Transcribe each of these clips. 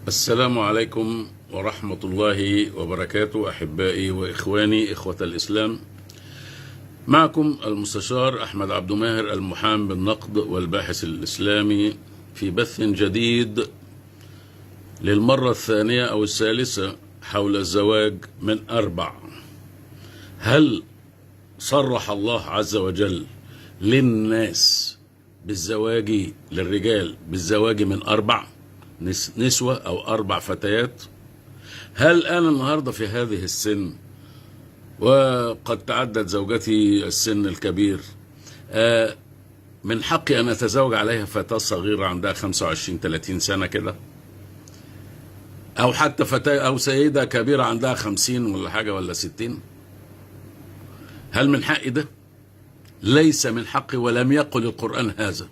السلام عليكم ورحمة الله وبركاته، أحبائي وإخواني إخوة الإسلام. معكم المستشار أحمد عبد ماهر، المحامي بالنقد والباحث الإسلامي، في بث جديد للمرة الثانية أو الثالثة حول الزواج من 4. هل صرح الله عز وجل للناس بالزواج، للرجال بالزواج من 4 نسوة أو 4 فتيات؟ هل أنا النهاردة في هذه السن وقد تعدت زوجتي السن الكبير من حقي أن أتزوج عليها فتاة صغيرة عندها 25-30 سنة كده، أو حتى فتاة أو سيدة كبيرة عندها 50 ولا حاجة ولا 60؟ هل من حقي ده؟ ليس من حقي، ولم يقل القرآن هذا.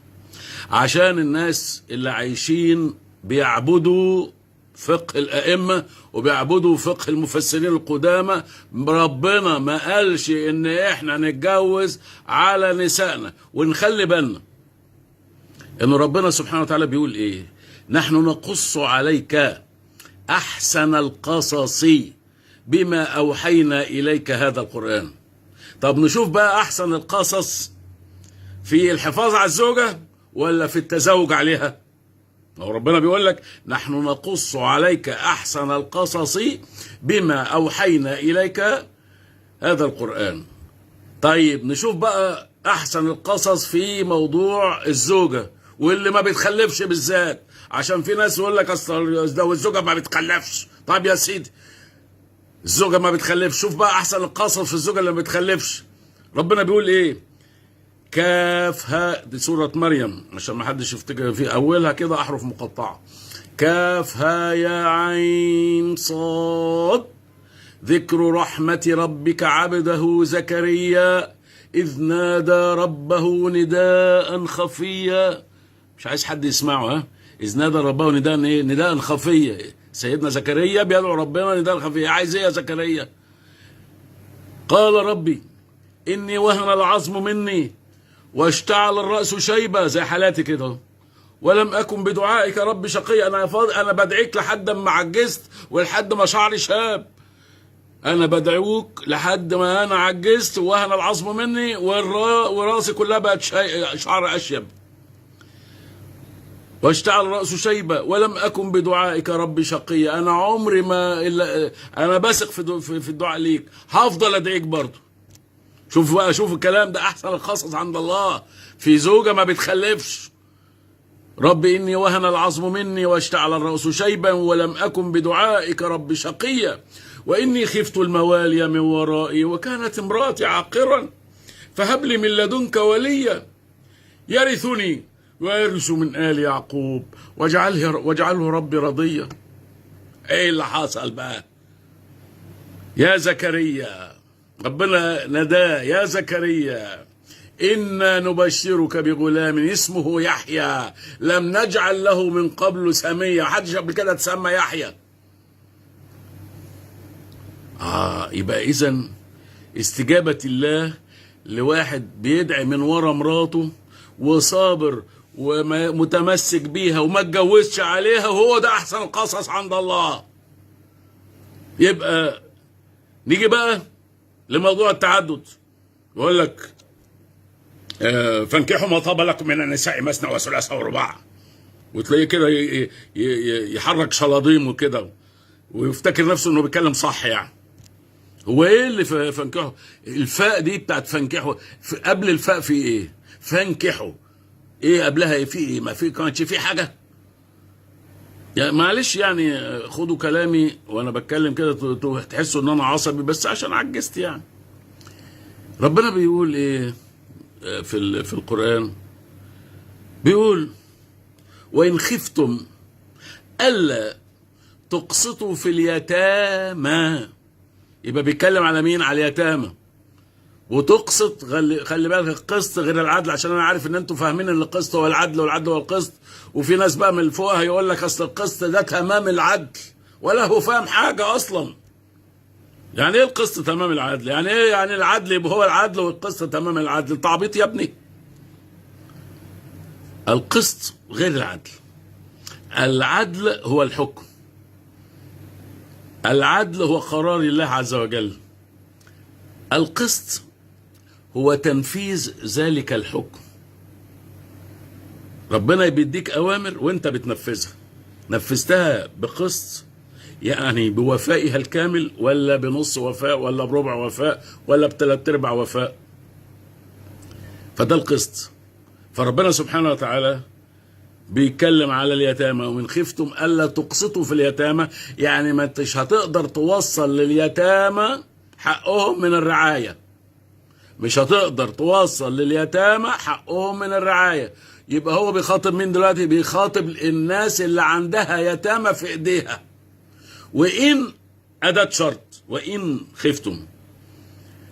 عشان الناس اللي عايشين بيعبدوا فقه الأئمة وبيعبدوا فقه المفسرين القدامى، ربنا ما قالش إن إحنا نتجوز على نسائنا. ونخلي بالنا إن ربنا سبحانه وتعالى بيقول إيه؟ نحن نقص عليك أحسن القصص بما أوحينا إليك هذا القرآن. طب نشوف بقى أحسن القصص في الحفاظ على الزوجة ولا في التزوج عليها؟ ربنا بيقول لك نحن نقص عليك أحسن القصص بما أوحينا إليك هذا القرآن. طيب نشوف بقى أحسن القصص في موضوع الزوجة واللي ما بتخلفش بالذات، عشان في ناس يقول لك أصل لو الزوجة ما بتخلفش. طيب يا سيدي، الزوجة ما بتخلفش، شوف بقى أحسن القصص في الزوجة اللي ما بتخلفش. ربنا بيقول إيه؟ كافها، دي سورة مريم عشان ما حدش يفتكر، في أولها كده أحرف مقطعة. كافها يا عين صاد، ذكر رحمة ربك عبده زكريا إذ نادى ربه نداء خفيا. مش عايز حد يسمعه، ها؟ إذ نادى ربه نداء إيه؟ نداء خفيا. سيدنا زكريا بيدعو ربنا نداء خفيا. عايز إيه يا زكريا؟ قال ربي إني وهن العظم مني واشتعل الرأس شيبة، زي حالاتي كده، ولم أكن بدعائك رب شقيا. أنا بدعيك لحد ما عجزت ولحد ما شعري شاب. أنا بدعوك لحد ما أنا عجزت ووهن العظم مني وراسي كلها بقت شعر أشيب. واشتعل الرأس شيبة ولم أكن بدعائك رب شقيا. أنا عمري ما أنا بثق في الدعاء ليك، هفضل أدعيك برضه. شوف بقى، شوف الكلام ده أحسن القصص عند الله في زوجة ما بتخلفش. رب إني وهن العظم مني واشتعل الرأس شيبا ولم أكن بدعائك رب شقيا وإني خفت الموالي من ورائي وكانت امرأتي عاقرا فهب لي من لدنك وليا يرثني ويرث من آل يعقوب واجعله ربي رضيا. إيه اللي حصل بقى؟ يا زكريا، ربنا نداه يا زكريا إنا نبشرك بغلام اسمه يحيى لم نجعل له من قبل سميا. محدش قبل كده تسمى يحيى. يبقى إذن استجابة الله لواحد بيدعي من ورا مراته وصابر ومتمسك بيها وما اتجوزش عليها، وهو ده أحسن القصص عند الله. يبقى نيجي بقى لموضوع التعدد. يقول لك فانكحوا ما طاب لكم من النساء مثنى وثلاث ورباع، وتلاقيه كده يحرك شلاضيم وكده ويفتكر نفسه انه بيتكلم صح. يعني هو ايه اللي فانكحوا؟ الفاء دي بتاعت فانكحوا، قبل الفاء في ايه؟ فانكحوا ايه قبلها؟ ايه في ايه؟ ما في كانتش في حاجه. يعني معلش، يعني خدوا كلامي وانا بتكلم كده تحسوا ان انا عصبي، بس عشان عجزت. يعني ربنا بيقول ايه في القرآن؟ بيقول وإن خفتم ألا تقسطوا في اليتامى. يبقى بيتكلم على مين؟ على اليتامى. وتقسط، خلي بالك، القسط غير العدل، عشان انا عارف ان انتوا فاهمين ان القسط هو العدل والعدل هو القسط، وفي ناس بقى من فوقها يقول لك اصل القسط ده تمام العدل، ولا هو فاهم حاجه اصلا. يعني ايه القسط تمام العدل؟ يعني ايه يعني العدل يبقى هو العدل والقسط تمام العدل؟ تعبيط يا ابني. القسط غير العدل. العدل هو الحكم، العدل هو قرار الله عز وجل. القسط هو تنفيذ ذلك الحكم. ربنا بيديك أوامر وانت بتنفذها، نفذتها بقسط يعني بوفائها الكامل، ولا بنص وفاء، ولا بربع وفاء، ولا بثلاث ارباع وفاء. فده القسط. فربنا سبحانه وتعالى بيتكلم على اليتامى، ومن خفتم ألا تقسطوا في اليتامى، يعني ما انتش هتقدر توصل لليتامى حقهم من الرعاية، مش هتقدر توصل لليتامى حقهم من الرعاية. يبقى هو بيخاطب مين دلوقتي؟ بيخاطب الناس اللي عندها يتامى في ايديها. وإن أداة شرط، وإن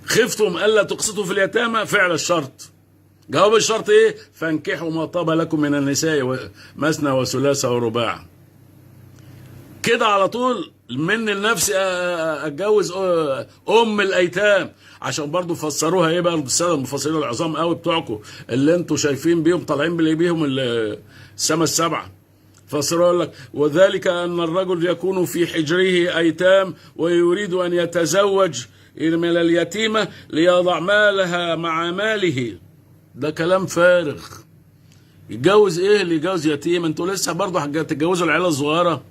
خفتم ألا تقسطوا في اليتامى فعل الشرط. جواب الشرط ايه؟ فانكحوا ما طاب لكم من النساء مثنى وثلاث ورباع. كده على طول من لنفسي اتجوز ام الايتام، عشان برضو فسروها ايه بقى الساده المفسرين العظام قوي بتوعكم اللي انتوا شايفين بيهم طالعين بيهم السما السبعه. فسروها يقول لك وذلك ان الرجل يكون في حجره ايتام ويريد ان يتزوج من اليتيمه ليضع مالها مع ماله. ده كلام فارغ. يتجوز ايه اللي يتجوز يتيم؟ انتوا لسه برضه هتتجوزوا العيله الصغيره،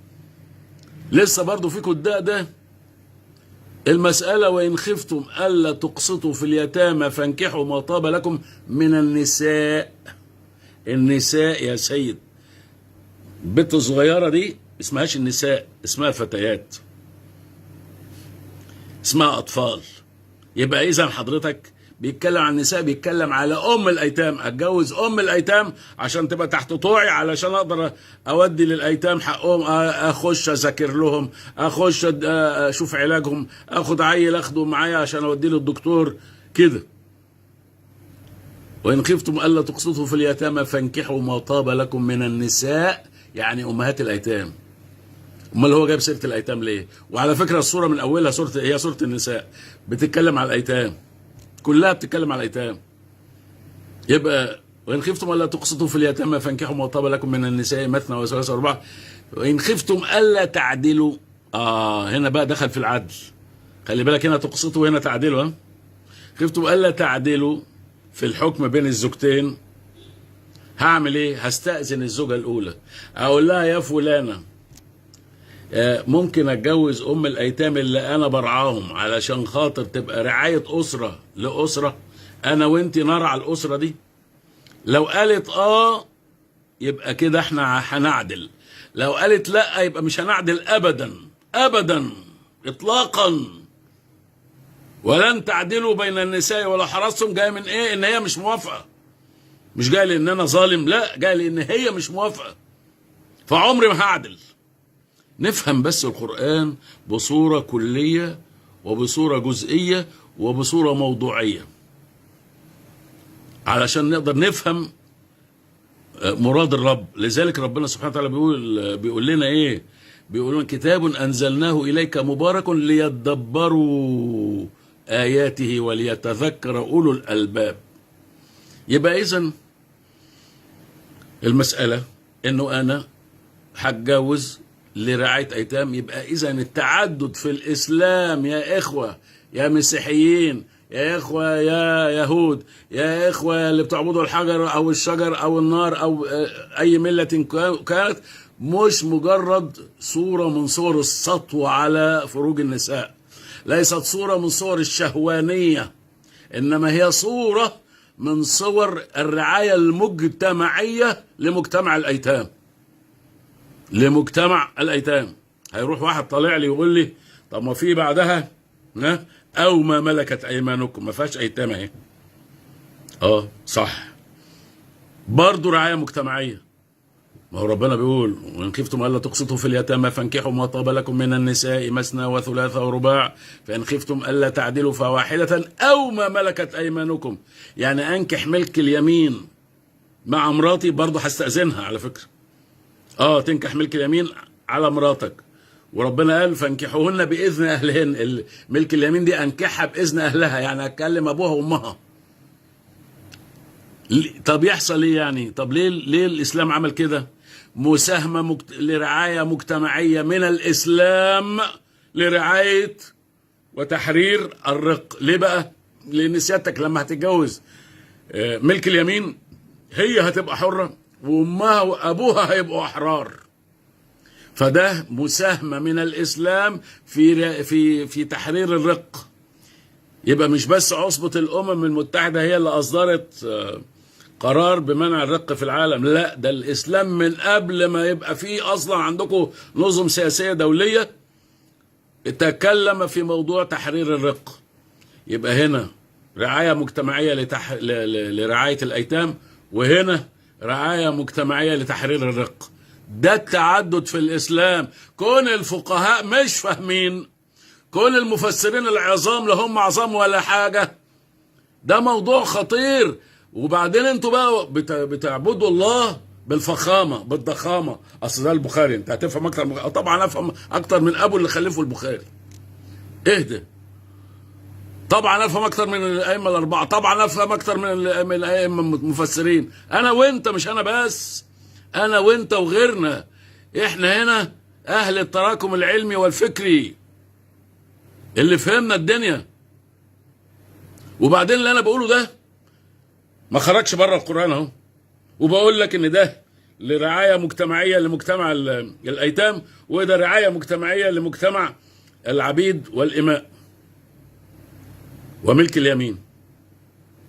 لسه برضه فيكم ده. المساله وان خفتم الا تقسطوا في اليتامى فانكحوا ما طاب لكم من النساء. النساء يا سيد، البنت الصغيره دي اسمهاش النساء، اسمها فتيات، اسمها اطفال. يبقى اذا حضرتك بيتكلم عن النساء، بيتكلم على ام الايتام. اتجوز ام الايتام عشان تبقى تحت طوعي، علشان اقدر اودي للايتام حقهم، اخش اذاكر لهم، اخش اشوف علاجهم، اخد عيل اخده معايا عشان اوديه للدكتور كده. وان خفتم الا تقسطوا في اليتامى فانكحوا ما طاب لكم من النساء، يعني امهات الايتام. امال هو جايب سيره الايتام ليه؟ وعلى فكره السوره من اولها هي سوره النساء، بتتكلم على الايتام، كلها بتتكلم على الايتام. يبقى وان خفتم الا تقسطوا في اليتامى فانكحوا ما طاب لكم من النساء مثنى وثلاث ورباع وان خفتم الا تعدلوا. هنا بقى دخل في العدل. خلي بالك، هنا تقسطوا وهنا تعدلوا. خفتم الا تعدلوا في الحكم بين الزوجتين. هعمل ايه؟ هستأذن الزوجه الاولى، اقول لها يا فلانه ممكن اتجوز ام الايتام اللي انا برعاهم علشان خاطر تبقى رعايه اسره لاسره، انا وانت نرعى الاسره دي. لو قالت يبقى كده احنا هنعدل، لو قالت لا يبقى مش هنعدل ابدا ابدا اطلاقا. ولن تعدلوا بين النساء ولا حرصتم. جاي من ايه؟ ان هي مش موافقه، مش جاي لان انا ظالم، لا، جاي لان هي مش موافقه، فعمري ما هعدل. نفهم بس القرآن بصورة كلية وبصورة جزئية وبصورة موضوعية علشان نقدر نفهم مراد الرب. لذلك ربنا سبحانه وتعالى بيقول لنا ايه؟ بيقول لنا كتاب أنزلناه إليك مبارك ليدبروا آياته وليتذكر أولو الألباب. يبقى إذن المسألة إنه أنا هتجوز لرعاية أيتام. يبقى إذن التعدد في الإسلام يا إخوة يا مسيحيين، يا إخوة يا يهود، يا إخوة اللي بتعبدوا الحجر أو الشجر أو النار أو أي ملة كانت، مش مجرد صورة من صور السطو على فروج النساء، ليست صورة من صور الشهوانية، إنما هي صورة من صور الرعاية المجتمعية لمجتمع الأيتام. لمجتمع الأيتام. هيروح واحد طالع لي يقول لي طب ما في بعدها أو ما ملكت أيمانكم، ما فيهاش أيتام اهي. صح، برضه رعاية مجتمعية. ما هو ربنا بيقول وإن خفتم ألا تقسطوا في اليتامى فانكحوا ما طاب لكم من النساء مثنى وثلاث ورباع فإن خفتم ألا تعدلوا فواحدة أو ما ملكت أيمانكم. يعني أنكح ملك اليمين مع مراتي، برضه هستأذنها على فكرة. تنكح ملك اليمين على مراتك، وربنا قال فانكحوهن بإذن أهلهن. ملك اليمين دي أنكحها بإذن أهلها، يعني أتكلم أبوها وأمها. طب يحصل إيه يعني؟ طب ليه الإسلام عمل كده؟ مساهمة لرعاية مجتمعية من الإسلام لرعاية وتحرير الرق. ليه بقى؟ لأن سيادتك لما هتتجوز ملك اليمين هي هتبقى حرة وأمها وأبوها هيبقوا أحرار. فده مساهمة من الإسلام في تحرير الرق. يبقى مش بس عصبة الأمم المتحدة هي اللي أصدرت قرار بمنع الرق في العالم، لا، ده الإسلام من قبل ما يبقى فيه أصلا عندكم نظم سياسية دولية تكلم في موضوع تحرير الرق. يبقى هنا رعاية مجتمعية لرعاية الأيتام، وهنا رعاية مجتمعية لتحرير الرق. ده التعدد في الإسلام. كون الفقهاء مش فاهمين، كون المفسرين العظام لهم عظام ولا حاجة، ده موضوع خطير. وبعدين انتوا بقى بتعبدوا الله بالفخامة بالضخامة. اصل ده البخاري، انت هتفهم اكتر طبعا افهم اكتر من ابو اللي خلفه البخاري. اهدى. طبعا افهم اكتر من الائمه الاربعه، طبعا افهم اكتر من الائمه المفسرين. انا وانت، مش انا بس، انا وانت وغيرنا. احنا هنا اهل التراكم العلمي والفكري اللي فهمنا الدنيا. وبعدين اللي انا بقوله ده ما خرجش بره القرآن اهو، وبقول لك ان ده لرعاية مجتمعية لمجتمع الايتام، وده رعاية مجتمعية لمجتمع العبيد والإماء وملك اليمين.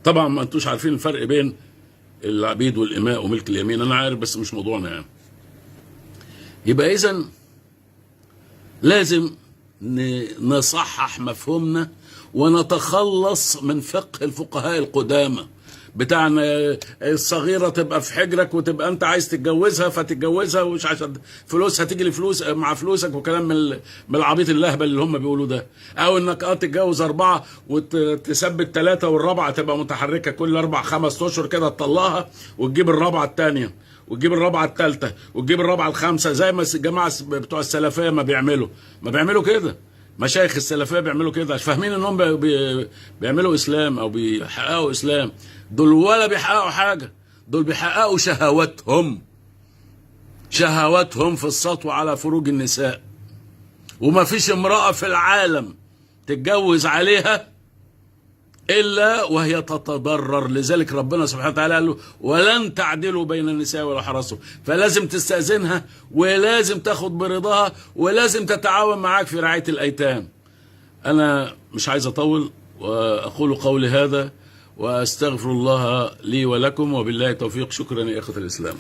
طبعا ما انتوش عارفين الفرق بين العبيد والإماء وملك اليمين، انا عارف بس مش موضوعنا يعني. يبقى اذن لازم نصحح مفهومنا ونتخلص من فقه الفقهاء القدامى بتاعنا. الصغيرة تبقى في حجرك وتبقى انت عايز تتجوزها فتتجوزها، ومش عشان فلوسها تيجي لفلوس مع فلوسك، وكلام من العبيط اللهبل اللي هم بيقولوا ده. او انك تتجوز 4 وتثبت 3 والرابعة تبقى متحركة كل 4-5 اشهر كده تطلعها، وتجيب الرابعة الثانية وتجيب الرابعة الثالثة وتجيب الرابعة الخامسة، زي ما الجماعة بتوع السلفية ما بيعملوا كده. مشايخ السلفية بيعملوا كده، مش فاهمين انهم بيعملوا اسلام او بيحققوا اسلام. دول ولا بيحققوا حاجة، دول بيحققوا شهواتهم في السطو على فروج النساء. وما فيش امرأة في العالم تتجوز عليها إلا وهي تتضرر. لذلك ربنا سبحانه وتعالى قال له ولن تعدلوا بين النساء ولا حرصوا. فلازم تستأذنها، ولازم تاخد برضاها، ولازم تتعاون معاك في رعاية الأيتام. أنا مش عايز أطول، وأقول قولي هذا وأستغفر الله لي ولكم، وبالله التوفيق. شكرا يا إخوة الإسلام.